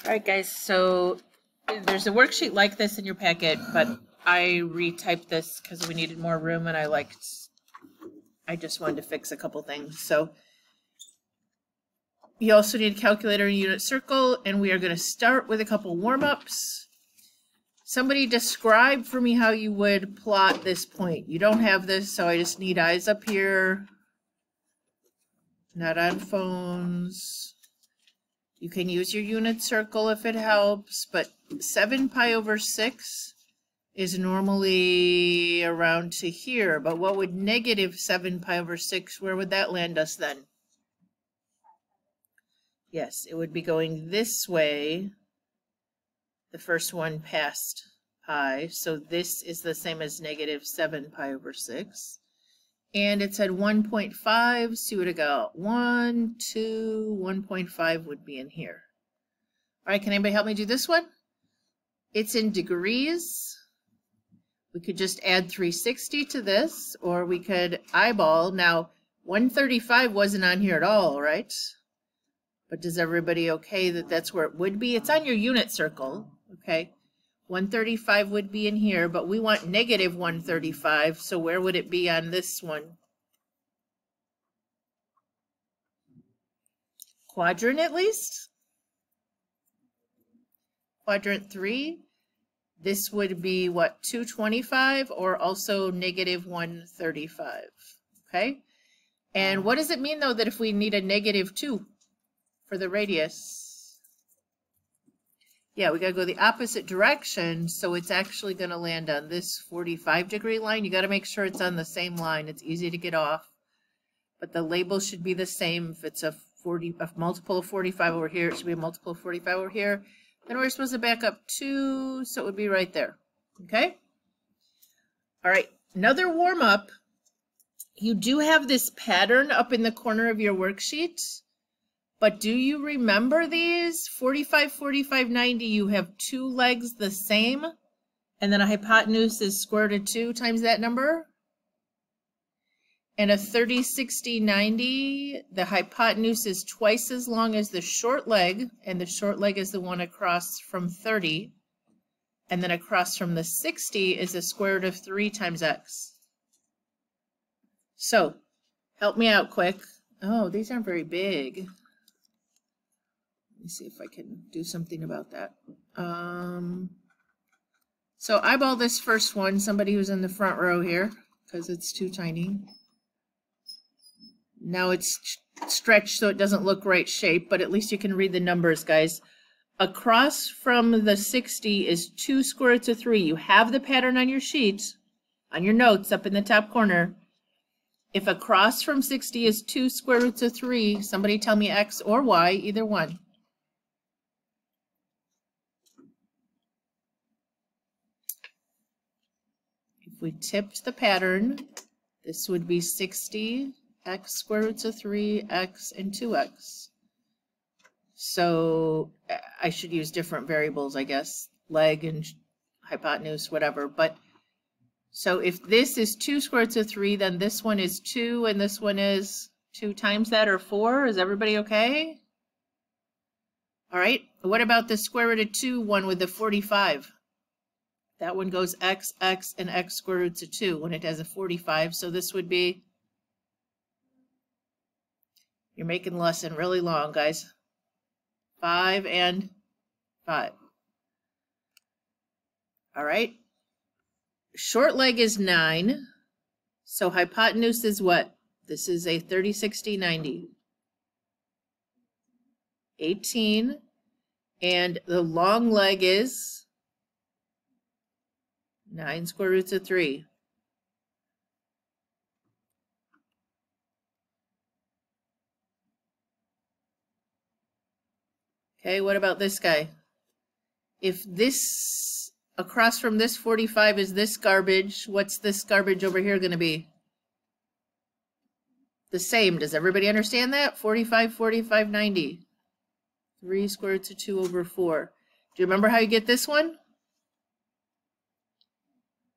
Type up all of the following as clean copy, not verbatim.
All right, guys, so there's a worksheet like this in your packet, but I retyped this because we needed more room and I just wanted to fix a couple things. So you also need a calculator and unit circle, and we are going to start with a couple warm-ups. Somebody describe for me how you would plot this point. You don't have this, so I just need eyes up here. Not on phones. You can use your unit circle if it helps, but 7 pi over 6 is normally around to here. But what would negative 7 pi over 6, where would that land us then? Yes, it would be going this way, the first one past pi. So this is the same as negative 7 pi over 6. And it said 1.5, so you would have got 1, 2, 1.5 would be in here. All right, can anybody help me do this one? It's in degrees. We could just add 360 to this, or we could eyeball. Now, 135 wasn't on here at all, right? But does everybody okay that that's where it would be? It's on your unit circle, okay? 135 would be in here, but we want negative 135, so where would it be on this one? Quadrant at least? Quadrant 3, this would be what, 225 or also negative 135, okay? And what does it mean though that if we need a negative 2 for the radius? Yeah, we gotta go the opposite direction, so it's actually gonna land on this 45-degree line. You gotta make sure it's on the same line. It's easy to get off, but the label should be the same. If it's a multiple of 45 over here, it should be a multiple of 45 over here. Then we're supposed to back up 2, so it would be right there, okay? All right, another warm-up. You do have this pattern up in the corner of your worksheet. But do you remember these? 45, 45, 90, you have 2 legs the same, and then a hypotenuse is square root of 2 times that number. And a 30, 60, 90, the hypotenuse is twice as long as the short leg, and the short leg is the one across from 30. And then across from the 60 is the square root of 3 times x. So, help me out quick. Oh, these aren't very big. Let me see if I can do something about that. So eyeball this first one, somebody who's in the front row here, because it's too tiny. Now it's stretched so it doesn't look right shape, but at least you can read the numbers, guys. Across from the 60 is 2 square roots of 3. You have the pattern on your sheet, on your notes up in the top corner. If across from 60 is 2 square roots of 3, somebody tell me x or y, either one. If we tipped the pattern, this would be 60, x square roots of 3, x, and 2x. So I should use different variables, I guess, leg and hypotenuse, whatever. But so if this is 2 square roots of 3, then this one is 2, and this one is 2 times that, or 4. Is everybody okay? All right. What about the square root of 2 one with the 45? That one goes x, x, and x square roots of 2 when it has a 45. So this would be, you're making the lesson really long, guys. 5 and 5. All right. Short leg is 9. So hypotenuse is what? This is a 30, 60, 90. 18. And the long leg is 9 square roots of 3. Okay, what about this guy? If this, across from this 45 is this garbage, what's this garbage over here going to be? The same. Does everybody understand that? 45, 45, 90. 3 square roots of 2 over 4. Do you remember how you get this one?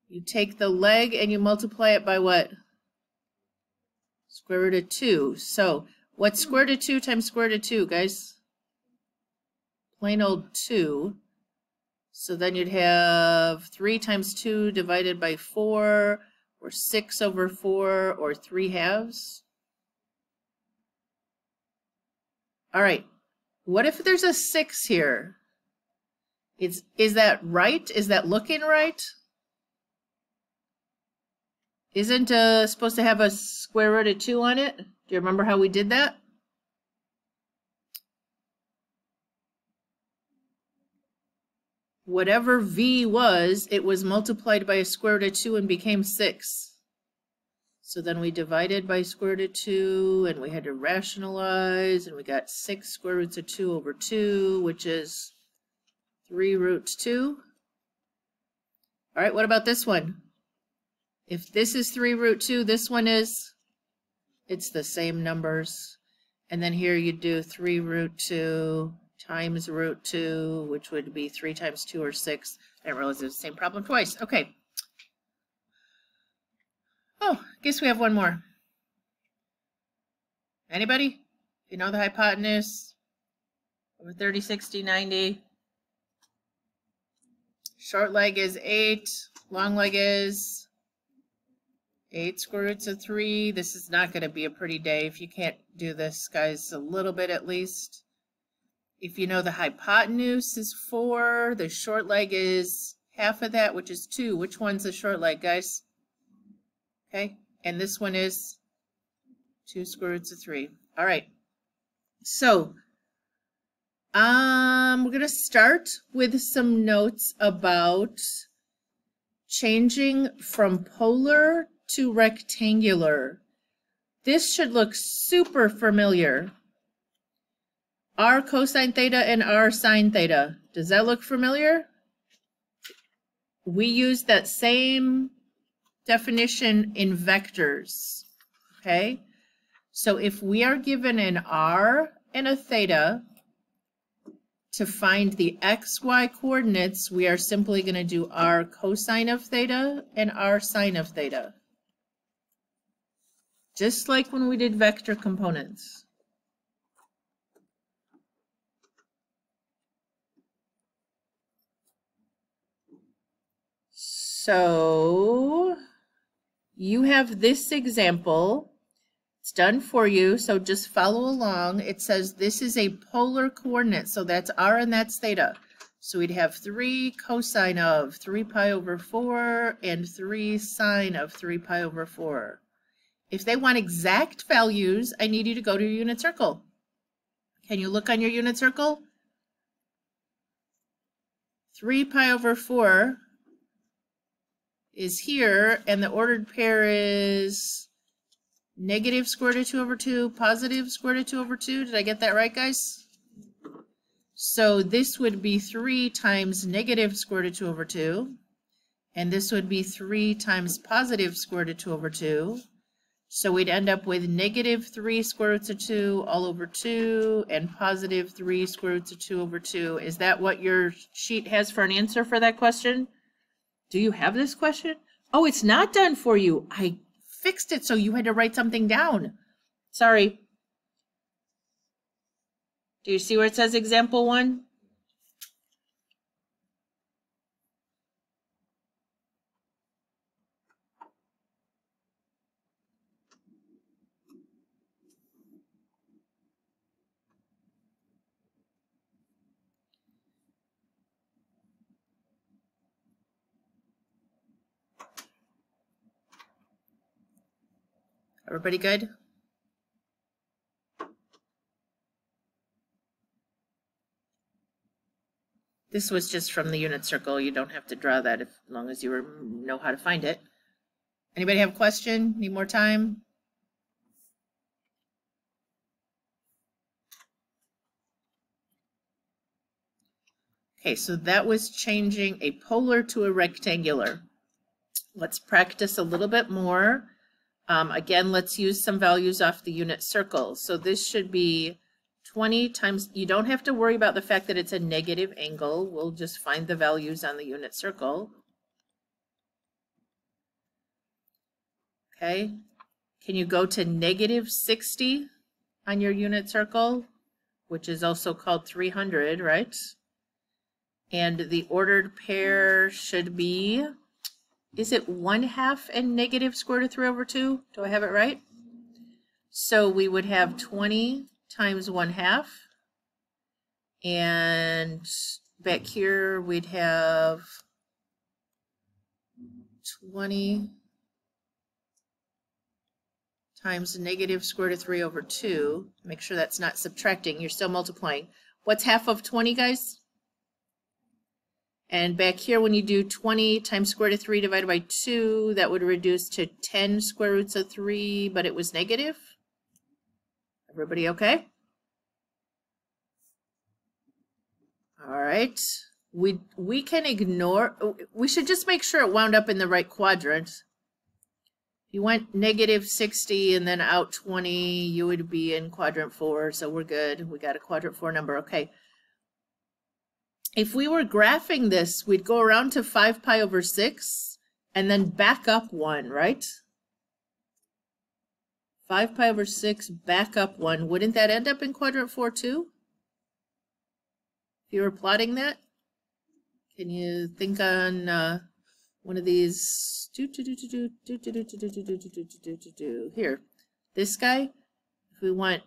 You take the leg and you multiply it by what? Square root of 2. So what's square root of 2 times square root of 2, guys? plain old 2. So then you'd have 3 times 2 divided by 4, or 6 over 4, or 3/2. All right, what if there's a 6 here? Is that right? Is that looking right? Isn't supposed to have a square root of 2 on it? Do you remember how we did that? Whatever v was, it was multiplied by a square root of 2 and became 6. So then we divided by square root of 2, and we had to rationalize, and we got 6 square roots of 2 over 2, which is 3 root 2. All right, what about this one? If this is 3 root 2, this one is, it's the same numbers. And then here you do 3 root 2 times root 2, which would be 3 times 2 or 6. I didn't realize it was the same problem twice. Okay. Oh, guess we have one more. Anybody? You know the hypotenuse? Over 30, 60, 90. Short leg is 8. Long leg is 8 square roots of 3. This is not going to be a pretty day if you can't do this, guys, a little bit at least. If you know the hypotenuse is 4, the short leg is half of that, which is 2. Which one's the short leg, guys? Okay, and this one is 2 square roots of 3. All right, so we're going to start with some notes about changing from polar to rectangular. This should look super familiar. R cosine theta and R sine theta. Does that look familiar? We use that same definition in vectors, okay? So if we are given an R and a theta, to find the XY coordinates, we are simply going to do R cosine of theta and R sine of theta. Just like when we did vector components. So you have this example. It's done for you, so just follow along. It says this is a polar coordinate, so that's R and that's theta. So we'd have 3 cosine of 3 pi over 4 and 3 sine of 3 pi over 4. If they want exact values, I need you to go to your unit circle. Can you look on your unit circle? 3 pi over 4 is here, and the ordered pair is negative square root of 2 over 2, positive square root of 2 over 2. Did I get that right, guys? So this would be 3 times negative square root of 2 over 2, and this would be 3 times positive square root of 2 over 2. So we'd end up with negative 3 square roots of 2 all over 2 and positive 3 square roots of 2 over 2. Is that what your sheet has for an answer for that question? Do you have this question? Oh, it's not done for you. I fixed it so you had to write something down. Sorry. Do you see where it says example 1? Everybody good? This was just from the unit circle. You don't have to draw that as long as you know how to find it. Anybody have a question? Need more time? Okay, so that was changing a polar to a rectangular. Let's practice a little bit more. Again, let's use some values off the unit circle. So this should be 20 times, you don't have to worry about the fact that it's a negative angle. We'll just find the values on the unit circle. Okay, can you go to negative 60 on your unit circle? which is also called 300, right? And the ordered pair should be, is it 1/2 and negative square root of 3 over 2? Do I have it right? So we would have 20 times 1/2. And back here we'd have 20 times negative square root of 3 over 2. Make sure that's not subtracting. You're still multiplying. What's half of 20, guys? And back here, when you do 20 times square root of 3 divided by 2, that would reduce to 10 square roots of 3, but it was negative. Everybody okay? All right. We can ignore, we should just make sure it wound up in the right quadrant. If you went negative 60 and then out 20, you would be in quadrant 4, so we're good. We got a quadrant 4 number, okay. If we were graphing this, we'd go around to 5 pi over 6 and then back up 1, right? 5 pi over 6, back up 1. Wouldn't that end up in quadrant 4 too? If you were plotting that? Can you think on one of these? Here, this guy, if we want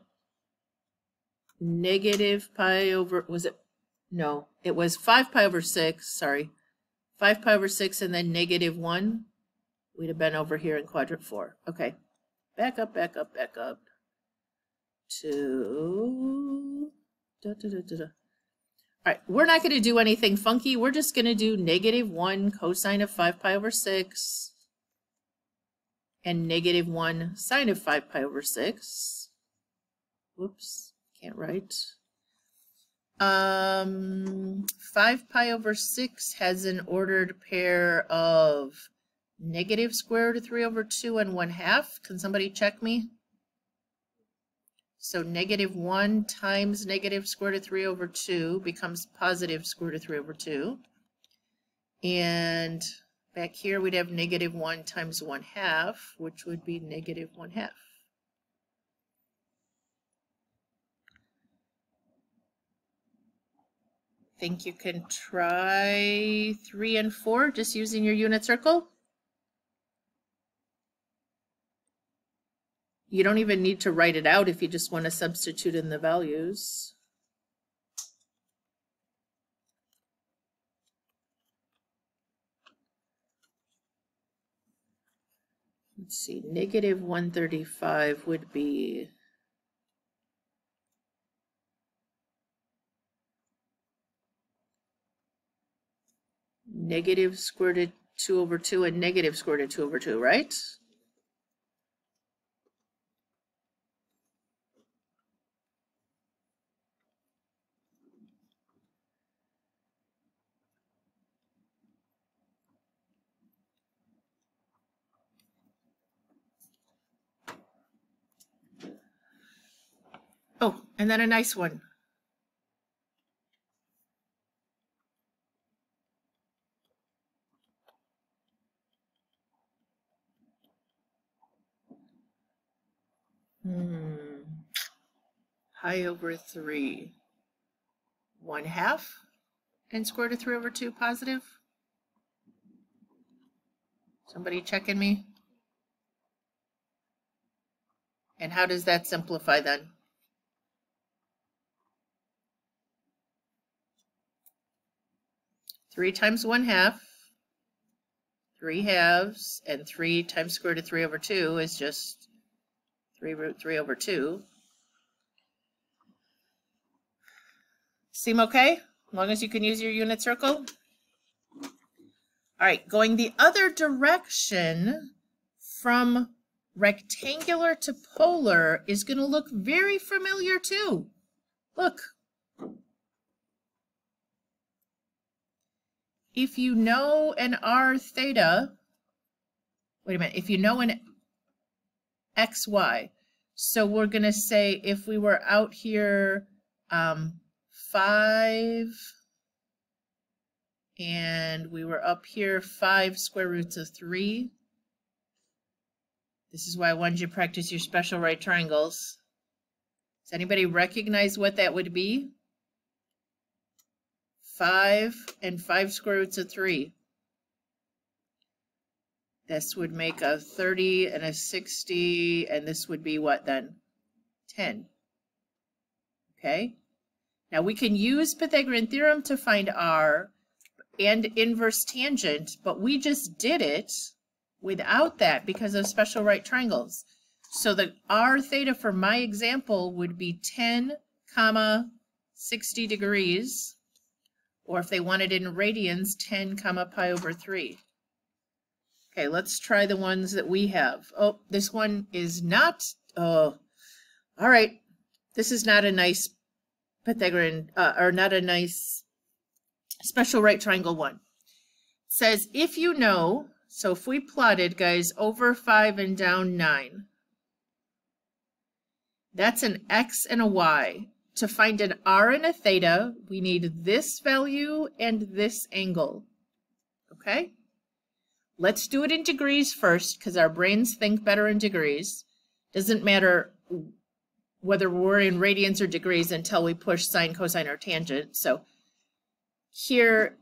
negative pi over, was it? No, it was 5 pi over 6, sorry. 5 pi over 6 and then negative 1. We'd have been over here in quadrant 4. Okay, back up, back up, back up to... All right, we're not going to do anything funky. We're just going to do negative 1 cosine of 5 pi over 6 and negative 1 sine of 5 pi over 6. Whoops, can't write. 5 pi over 6 has an ordered pair of negative square root of 3 over 2 and 1/2. Can somebody check me? So negative 1 times negative square root of 3 over 2 becomes positive square root of 3 over 2. And back here we'd have negative 1 times 1/2, which would be negative 1/2. Think you can try 3 and 4 just using your unit circle? You don't even need to write it out if you just want to substitute in the values. Let's see, negative 135 would be negative square root of 2 over 2 and negative square root of 2 over 2, right? Oh, and then a nice one. Pi over 3, 1/2, and square root of 3 over 2 positive. Somebody checking me? And how does that simplify then? Three times 1/2, 3/2, and 3 times square root of 3 over 2 is just 3 root 3 over 2. Seem okay? As long as you can use your unit circle? All right, going the other direction from rectangular to polar is going to look very familiar too. Look. If you know an r theta, wait a minute, if you know an xy, so we're going to say if we were out here 5 and we were up here 5 square roots of 3. This is why I wanted you to practice your special right triangles. Does anybody recognize what that would be? 5 and 5 square roots of 3. This would make a 30 and a 60, and this would be what then? 10. Okay? Now we can use Pythagorean theorem to find r and inverse tangent, but we just did it without that because of special right triangles. So the r theta for my example would be 10, 60 degrees, or if they wanted it in radians, 10, pi over 3. Okay, let's try the ones that we have. Oh, this one is not, oh, all right. This is not a nice Pythagorean, or not a nice special right triangle one. It says, if you know, so if we plotted, guys, over 5 and down 9, that's an x and a y. To find an r and a theta, we need this value and this angle. Okay? Let's do it in degrees first, because our brains think better in degrees. Doesn't matter whether we're in radians or degrees until we push sine, cosine, or tangent. So here,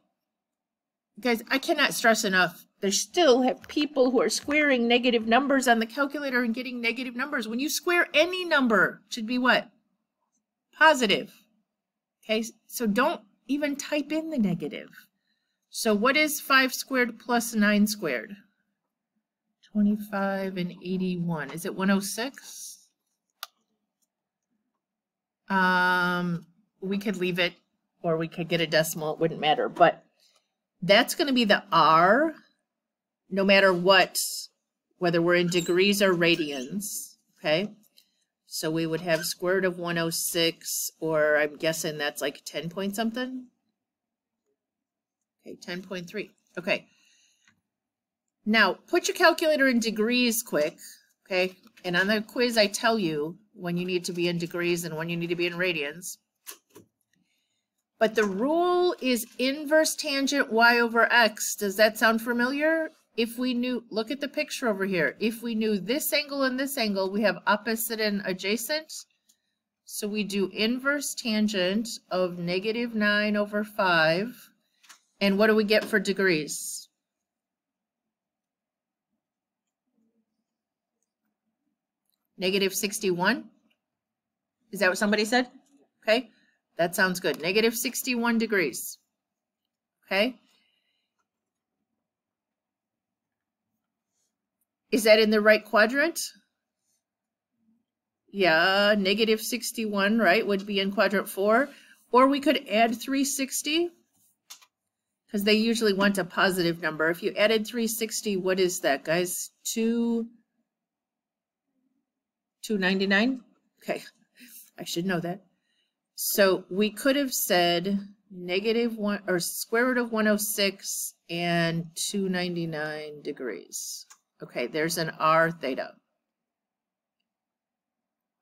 guys, I cannot stress enough, there still have people who are squaring negative numbers on the calculator and getting negative numbers. When you square any number, it should be what? Positive. Okay, so don't even type in the negative. So what is 5 squared plus 9 squared? 25 and 81. Is it 106? We could leave it, or we could get a decimal, it wouldn't matter, but that's going to be the r, no matter what, whether we're in degrees or radians, okay? So we would have square root of 106, or I'm guessing that's like 10 point something. Okay, 10.3. Okay. Now, put your calculator in degrees quick, okay? And on the quiz, I tell you when you need to be in degrees and when you need to be in radians. But the rule is inverse tangent y over x. Does that sound familiar? If we knew, look at the picture over here. If we knew this angle and this angle, we have opposite and adjacent. So we do inverse tangent of negative 9 over 5. And what do we get for degrees? Negative 61? Is that what somebody said? Okay, that sounds good. Negative 61 degrees. Okay. Is that in the right quadrant? Yeah, negative 61, right, would be in quadrant 4. Or we could add 360, because they usually want a positive number. If you added 360, what is that, guys? 299? Okay, I should know that. So we could have said negative 1, or square root of 106 and 299 degrees. Okay, there's an r theta.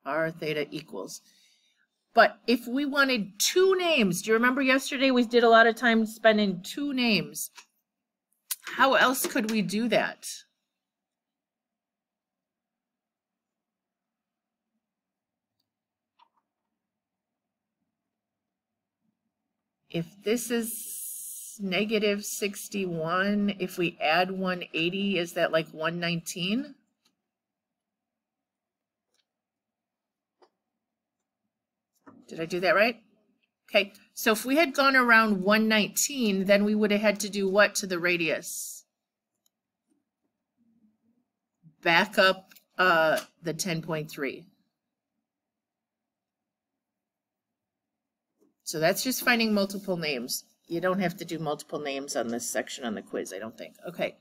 R theta equals. But if we wanted 2 names, do you remember yesterday we did a lot of time spending 2 names? How else could we do that? If this is negative 61, if we add 180, is that like 119? Did I do that right? Okay, so if we had gone around 119, then we would have had to do what to the radius? Back up the 10.3. So that's just finding multiple names. You don't have to do multiple names on this section on the quiz, I don't think. Okay.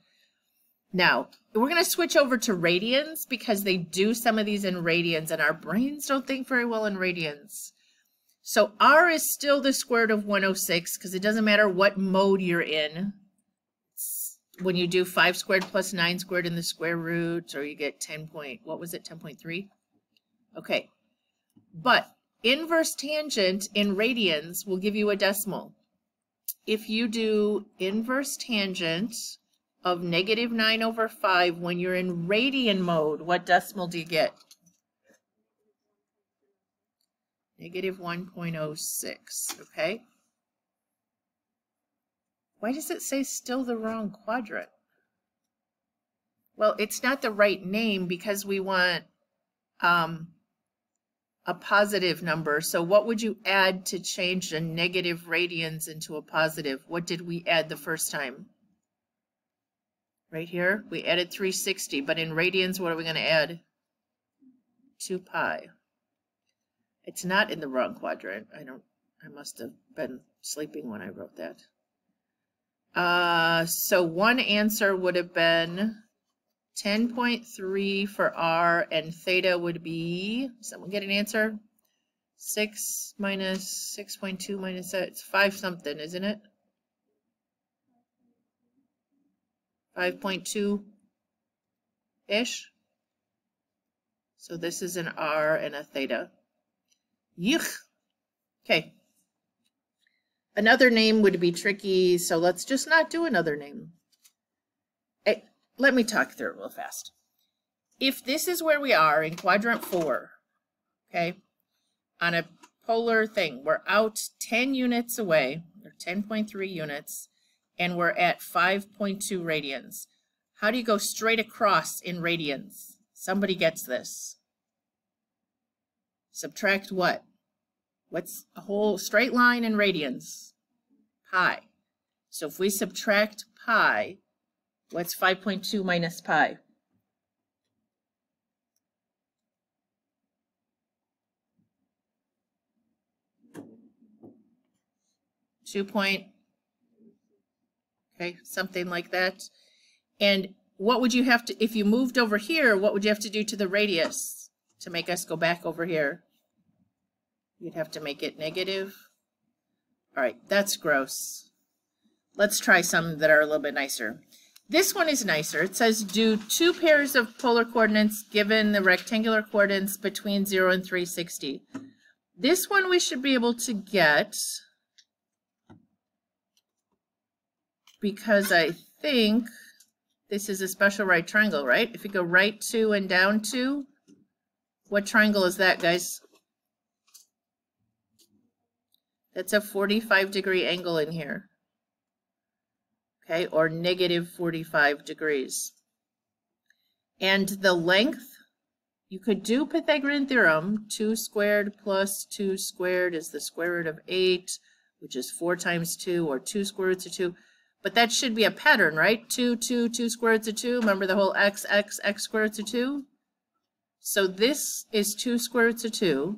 Now, we're going to switch over to radians because they do some of these in radians, and our brains don't think very well in radians. So r is still the square root of 106 because it doesn't matter what mode you're in. When you do 5 squared plus 9 squared in the square root, or you get 10 point, what was it, 10.3? Okay. But inverse tangent in radians will give you a decimal. If you do inverse tangent of negative 9 over 5 when you're in radian mode, what decimal do you get? Negative 1.06, okay? Why does it say still the wrong quadrant? Well, it's not the right name because we want a positive number. So what would you add to change a negative radians into a positive? What did we add the first time? Right here, we added 360, but in radians, what are we going to add? 2 pi. It's not in the wrong quadrant. I must have been sleeping when I wrote that. So one answer would have been 10.3 for R, and theta would be, someone get an answer? 6 minus 6.2 minus that, it's 5 something, isn't it? 5.2-ish. So this is an R and a theta. Yuck. Okay. Another name would be tricky, so let's just not do another name. Hey, let me talk through it real fast. If this is where we are in quadrant 4, okay, on a polar thing, we're out 10 units away, or 10.3 units, and we're at 5.2 radians. How do you go straight across in radians? Somebody gets this. Subtract what? What's a whole straight line in radians? Pi. So if we subtract pi, what's 5.2 minus pi? Okay, something like that. And what would you have to, if you moved over here, what would you have to do to the radius to make us go back over here? You'd have to make it negative. All right, that's gross. Let's try some that are a little bit nicer. This one is nicer. It says do 2 pairs of polar coordinates given the rectangular coordinates between 0 and 360. This one we should be able to get because I think this is a special right triangle, right? If you go right 2 and down 2, what triangle is that, guys? That's a 45-degree angle in here. Okay, or negative 45 degrees. And the length, you could do Pythagorean theorem. 2 squared plus 2 squared is the square root of 8, which is 4 times 2, or 2 square roots of 2. But that should be a pattern, right? 2 square roots of 2. Remember the whole x square roots of 2? So this is 2 square roots of 2.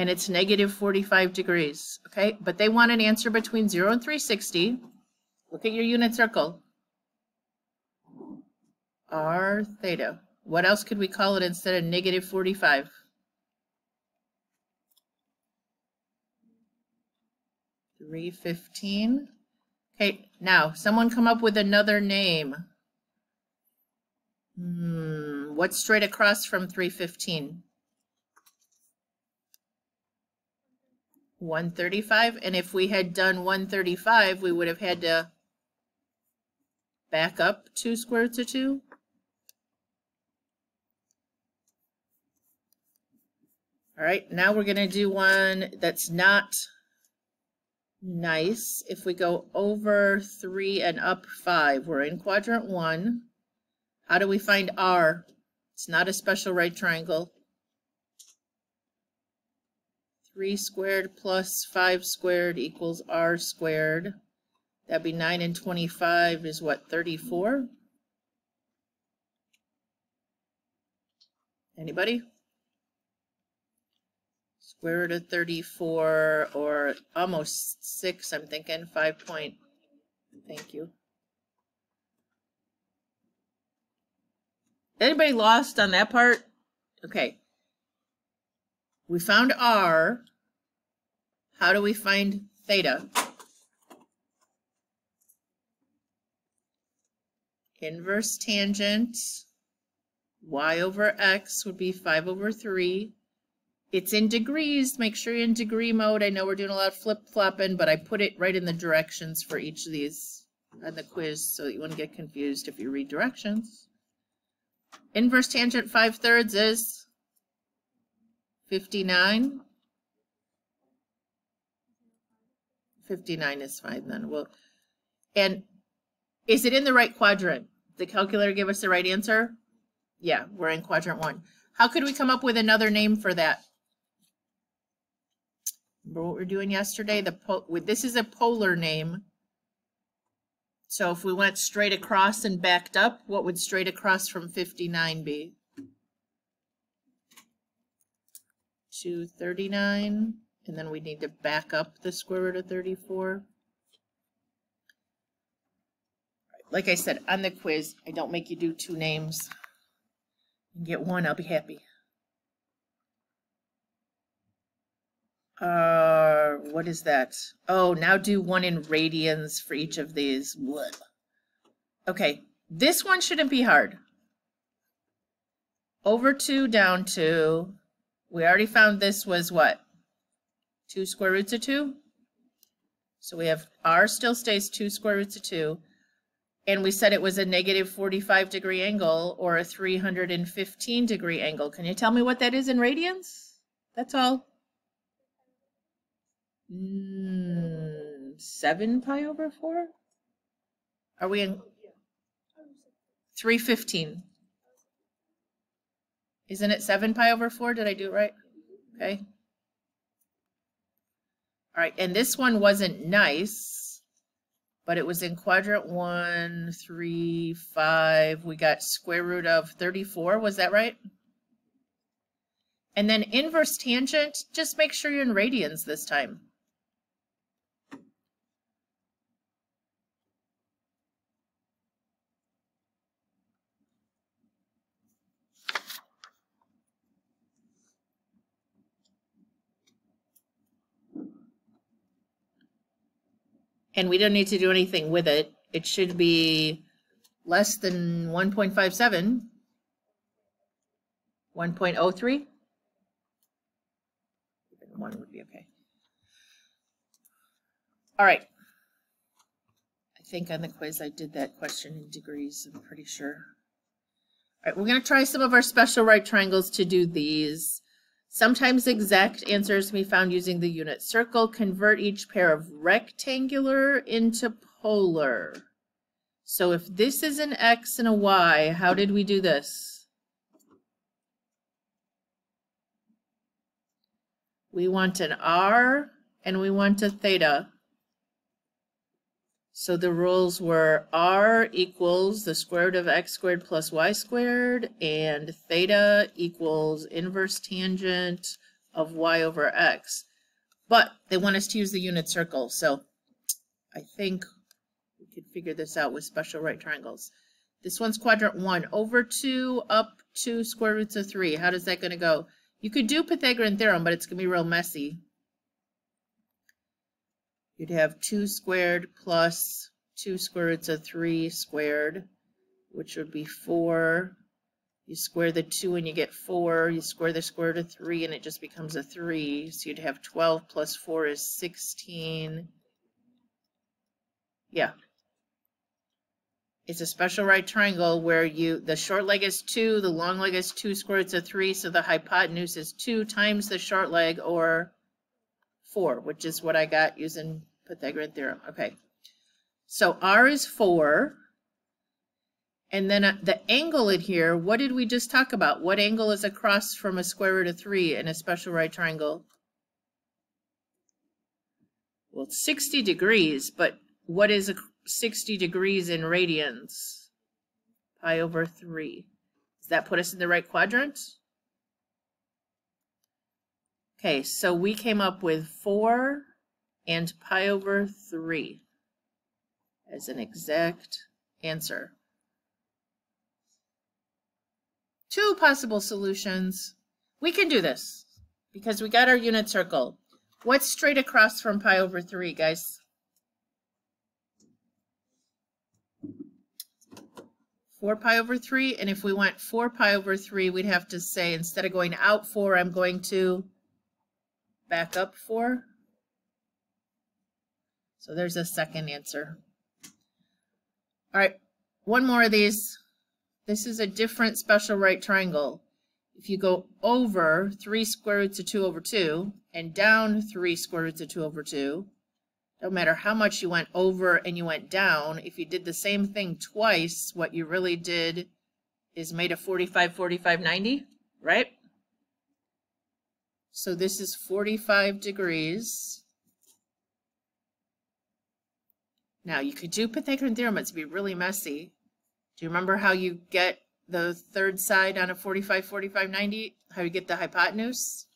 And it's negative 45 degrees, okay? But they want an answer between 0 and 360. Look at your unit circle. R theta. What else could we call it instead of negative 45? $315. Okay, now, someone come up with another name. What's straight across from 315? 135, and if we had done 135, we would have had to back up 2 square roots of 2. All right, now we're going to do one that's not nice. If we go over 3 and up 5, we're in quadrant 1. How do we find R? It's not a special right triangle. 3 squared plus 5 squared equals R squared. That'd be 9 and 25 is what, 34? Anybody? Square root of 34, or almost 6, I'm thinking, 5 point, thank you. Anybody lost on that part? Okay. We found R. How do we find theta? Inverse tangent y over x would be 5 over 3. It's in degrees. Make sure you're in degree mode. I know we're doing a lot of flip-flopping, but I put it right in the directions for each of these on the quiz so that you wouldn't get confused if you read directions. Inverse tangent 5/3 is 59. 59 is fine then. And is it in the right quadrant? The calculator give us the right answer? Yeah, we're in quadrant 1. How could we come up with another name for that? Remember what we were doing yesterday? This is a polar name. So if we went straight across and backed up, what would straight across from 59 be? 239, and then we need to back up the square root of 34. Like I said, on the quiz, I don't make you do 2 names. You get 1, I'll be happy. What is that? Oh, now do 1 in radians for each of these. What? Okay, this one shouldn't be hard. Over 2, down 2. We already found this was what? 2 square roots of 2? So we have r still stays 2 square roots of 2. And we said it was a negative 45 degree angle or a 315 degree angle. Can you tell me what that is in radians? That's all. 7 pi over 4? Are we in 315? Isn't it 7 pi over 4? Did I do it right? Okay. All right, and this one wasn't nice, but it was in quadrant 1, 3, 5. We got square root of 34. Was that right? And then inverse tangent, just make sure you're in radians this time. And we don't need to do anything with it. It should be less than 1.57. 1.03? 1 would be okay. All right. I think on the quiz I did that question in degrees, I'm pretty sure. All right, we're going to try some of our special right triangles to do these. Sometimes exact answers can be found using the unit circle. Convert each pair of rectangular into polar. So if this is an X and a Y, how did we do this? We want an R and we want a theta. So the rules were R equals the square root of x squared plus y squared, and theta equals inverse tangent of y over x. But they want us to use the unit circle, so I think we could figure this out with special right triangles. This one's quadrant 1, over 2, up 2 square roots of 3. How does that going to go? You could do Pythagorean theorem, but it's going to be real messy. You'd have 2 squared plus 2 square roots of 3 squared, which would be 4. You square the 2 and you get 4. You square the square root of 3 and it just becomes a 3. So you'd have 12 plus 4 is 16. Yeah. It's a special right triangle where the short leg is 2, the long leg is 2 square roots of 3, so the hypotenuse is 2 times the short leg, or 4, which is what I got using Pythagorean theorem. Okay, so R is 4, and then the angle in here, what did we just talk about? What angle is across from a square root of 3 in a special right triangle? Well, it's 60 degrees, but what is 60 degrees in radians? Pi over 3. Does that put us in the right quadrant? Okay, so we came up with 4 and pi over 3 as an exact answer. 2 possible solutions. We can do this because we got our unit circle. What's straight across from pi over 3, guys? 4 pi over 3, and if we went 4 pi over 3, we'd have to say, instead of going out 4, I'm going to back up 4. So there's a second answer. All right, one more of these. This is a different special right triangle. If you go over 3 square roots of 2 over 2 and down 3 square roots of 2 over 2, No matter how much you went over and you went down, if you did the same thing twice, what you really did is made a 45, 45, 90, right? So this is 45 degrees. Now you could do Pythagorean theorem, it's be really messy. Do you remember how you get the third side on a 45, 45, 90? How you get the hypotenuse?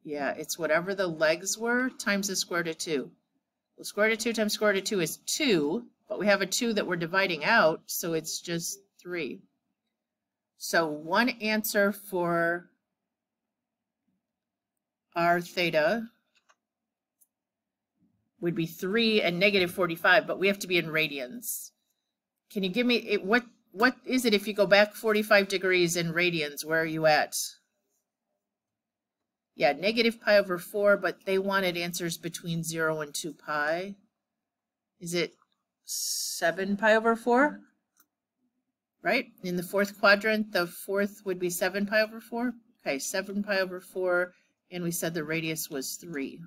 Yeah, it's whatever the legs were times the square root of 2. Well, square root of 2 times square root of 2 is 2, but we have a 2 that we're dividing out, so it's just 3. So one answer for r theta would be 3 and negative 45, but we have to be in radians. Can you give me it? What is it if you go back 45 degrees in radians? Where are you at? Yeah, negative pi over 4, but they wanted answers between 0 and 2 pi. Is it 7 pi over 4? Right? In the fourth quadrant, the fourth would be 7 pi over 4. Okay, 7 pi over 4, and we said the radius was 3.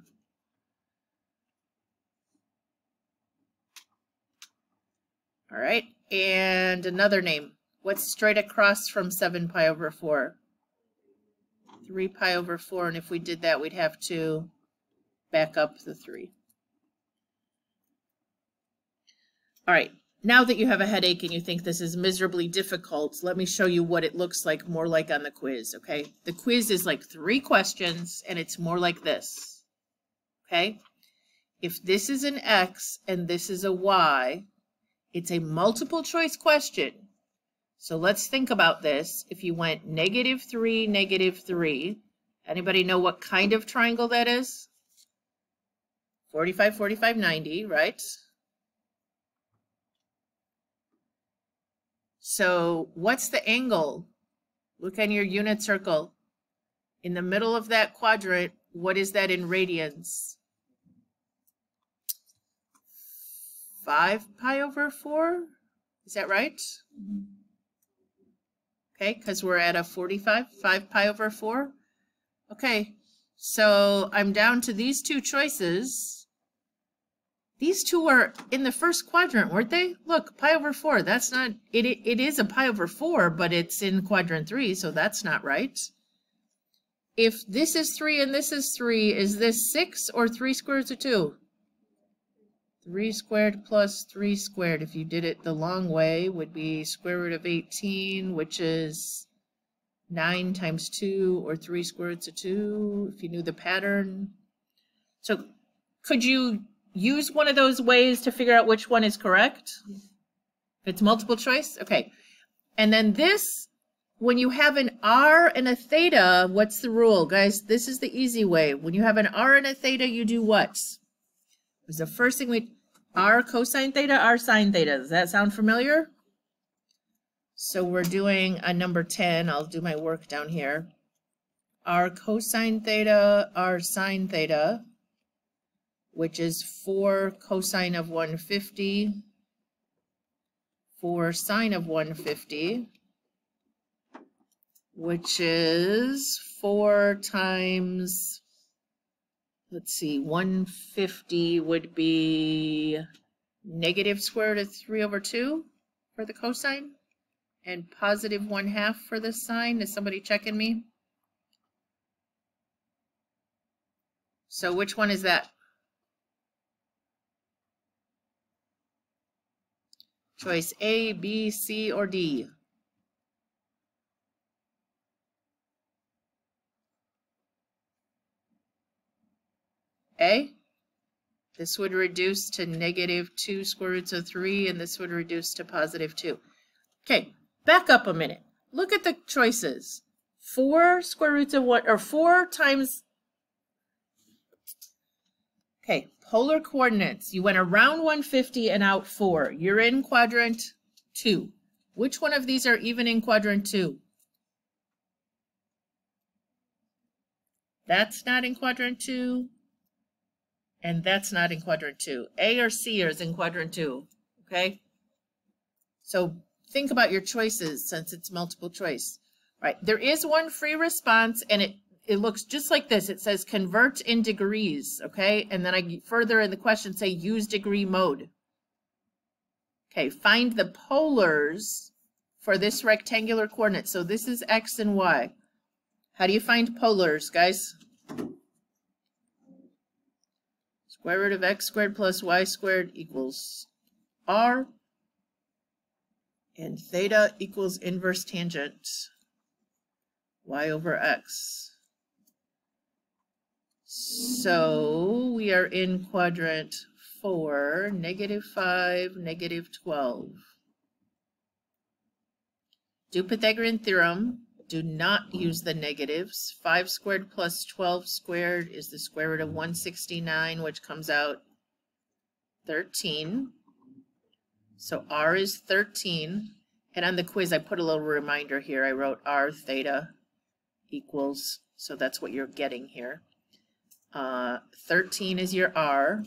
All right, and another name. What's straight across from 7 pi over 4? 3 pi over 4, and if we did that, we'd have to back up the 3. All right, now that you have a headache and you think this is miserably difficult, let me show you what it looks like more like on the quiz, okay? The quiz is like 3 questions, and it's more like this, okay? If this is an X and this is a Y, it's a multiple choice question. So let's think about this. If you went negative 3, negative 3, anybody know what kind of triangle that is? 45, 45, 90, right? So what's the angle? Look on your unit circle. In the middle of that quadrant, what is that in radians? 5 pi over 4? Is that right? Okay, because we're at a 45, 5 pi over 4. Okay, so I'm down to these two choices. These two are in the first quadrant, weren't they? Look, pi over 4, that's not, it is a pi over 4, but it's in quadrant 3, so that's not right. If this is 3 and this is 3, is this 6 or 3 square roots of 2? 3 squared plus 3 squared, if you did it the long way, would be square root of 18, which is 9 times 2, or 3 square roots of 2, if you knew the pattern. So could you use one of those ways to figure out which one is correct? If it's multiple choice? Okay. And then this, when you have an r and a theta, what's the rule? Guys, this is the easy way. When you have an r and a theta, you do what? Was the first thing we, r cosine theta, r sine theta. Does that sound familiar? So we're doing a number 10. I'll do my work down here. R cosine theta, r sine theta, which is 4 cosine of 150, 4 sine of 150, which is 4 times, let's see, 150 would be negative square root of 3 over 2 for the cosine, and positive 1/2 for the sine. Is somebody checking me? So which one is that? Choice A, B, C, or D? A? This would reduce to negative 2 square roots of 3, and this would reduce to positive 2. Okay, back up a minute. Look at the choices. 4 square roots of 1, or 4 times, okay, polar coordinates. You went around 150 and out 4. You're in quadrant 2. Which one of these are even in quadrant 2? That's not in quadrant 2. And that's not in quadrant 2. A or C is in quadrant 2, okay? So think about your choices since it's multiple choice. All right, there is one free response, and it looks just like this. It says convert in degrees, okay? And then I further in the question say use degree mode. Okay, find the polars for this rectangular coordinate. So this is X and Y. How do you find polars, guys? Square root of X squared plus Y squared equals R. And theta equals inverse tangent Y over X. So we are in quadrant 4, -5, -12. Do Pythagorean theorem. Do not use the negatives. 5 squared plus 12 squared is the square root of 169, which comes out 13. So R is 13. And on the quiz, I put a little reminder here. I wrote R theta equals, so that's what you're getting here. 13 is your R.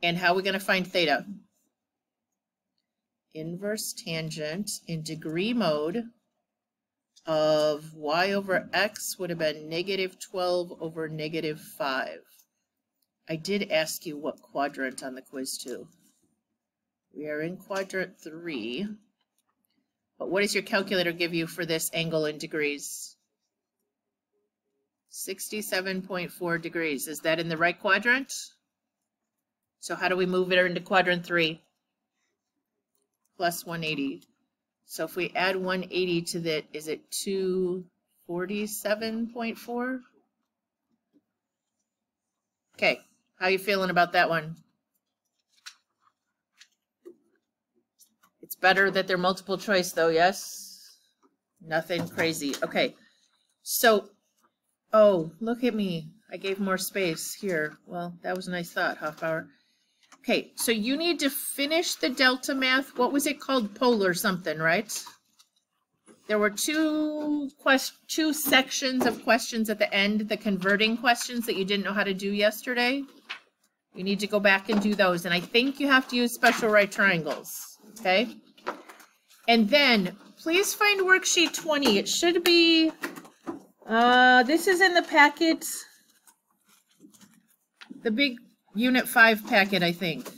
And how are we going to find theta? Inverse tangent in degree mode of Y over X would have been -12 over -5. I did ask you what quadrant on the quiz too. We are in quadrant 3. But what does your calculator give you for this angle in degrees? 67.4 degrees. Is that in the right quadrant? So how do we move it into quadrant 3? Plus 180. So if we add 180 to that, is it 247.4? Okay, how you feeling about that one? It's better that they're multiple choice though, yes? Nothing crazy. Okay, so, oh, look at me. I gave more space here. Well, that was a nice thought, Hoffbauer. Okay, so you need to finish the delta math. What was it called? Polar something, right? There were two sections of questions at the end, the converting questions that you didn't know how to do yesterday. You need to go back and do those. And I think you have to use special right triangles, okay? And then please find worksheet 20. It should be, this is in the packet, the big Unit 5 packet, I think.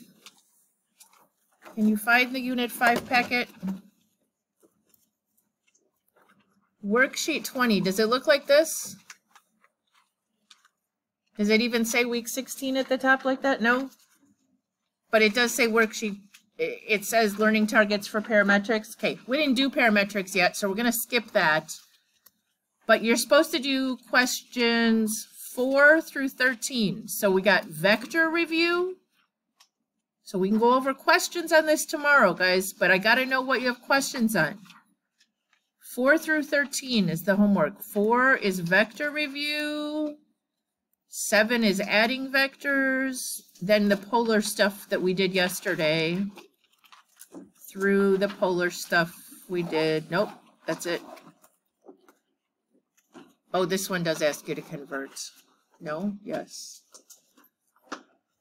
Can you find the Unit 5 packet? Worksheet 20. Does it look like this? Does it even say week 16 at the top like that? No? But it does say worksheet. It says learning targets for parametrics. Okay, we didn't do parametrics yet, so we're going to skip that. But you're supposed to do questions 4 through 13. So we got vector review. So we can go over questions on this tomorrow, guys, but I got to know what you have questions on. 4 through 13 is the homework. 4 is vector review. 7 is adding vectors. Then the polar stuff that we did yesterday. Through the polar stuff we did. Nope, that's it. Oh, this one does ask you to convert. No? Yes.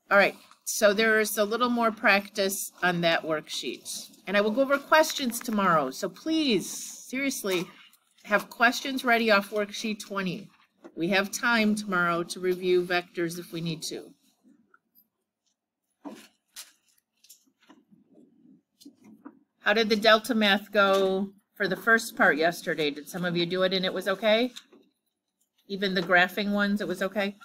All right. So there's a little more practice on that worksheet. And I will go over questions tomorrow. So please, seriously, have questions ready off worksheet 20. We have time tomorrow to review vectors if we need to. How did the delta math go for the first part yesterday? Did some of you do it and it was okay? Even the graphing ones, it was okay?